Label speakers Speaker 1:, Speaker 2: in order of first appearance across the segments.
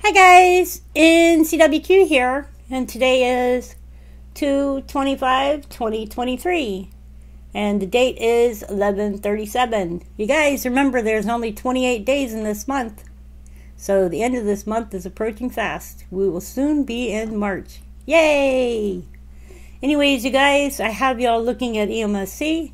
Speaker 1: Hi guys, NCWQ here, and today is 2/25/2023, and the date is 11/37. You guys remember there's only 28 days in this month, so the end of this month is approaching fast. We will soon be in March. Yay! Anyways, you guys, I have y'all looking at EMSC,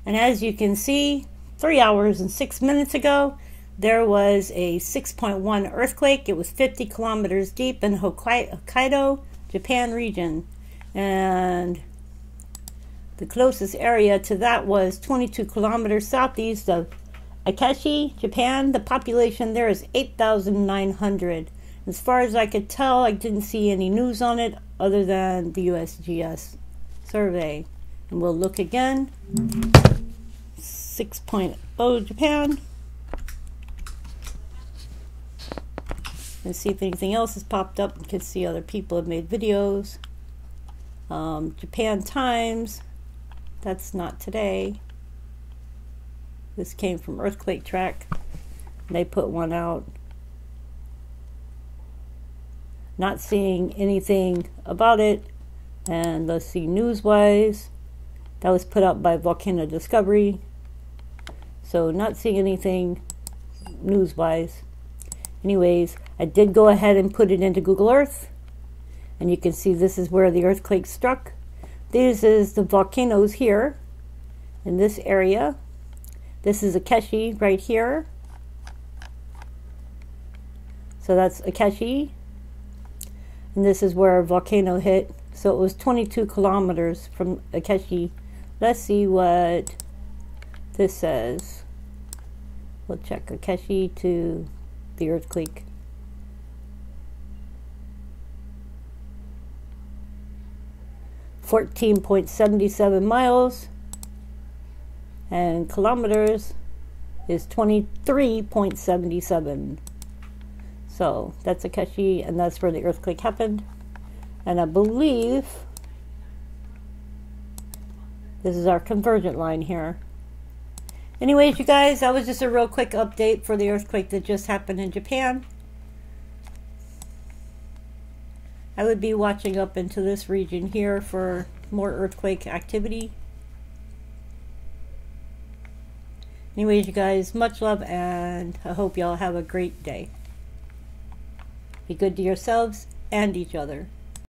Speaker 1: and as you can see, 3 hours and 6 minutes ago, there was a 6.1 earthquake. It was 50 kilometers deep in Hokkaido, Japan region. And the closest area to that was 22 kilometers southeast of Aichi, Japan. The population there is 8,900. As far as I could tell, I didn't see any news on it other than the USGS survey. And we'll look again. 6.0 Japan. And see if anything else has popped up. You can see other people have made videos. Japan Times, that's not today. This came from Earthquake Track. They put one out. Not seeing anything about it. And let's see, news-wise, that was put out by Volcano Discovery. So not seeing anything news-wise. Anyways, I did go ahead and put it into Google Earth, and you can see this is where the earthquake struck. This is the volcanoes here in this area. This is Aichi right here. So that's Aichi, and this is where a volcano hit. So it was 22 kilometers from Aichi. Let's see what this says. We'll check Aichi to the earthquake. .77 miles, and kilometers is 23.77. So that's Aichi, and that's where the earthquake happened. And I believe this is our convergent line here. Anyways, you guys, that was just a real quick update for the earthquake that just happened in Japan. I would be watching up into this region here for more earthquake activity. Anyways, you guys, much love, and I hope y'all have a great day. Be good to yourselves and each other.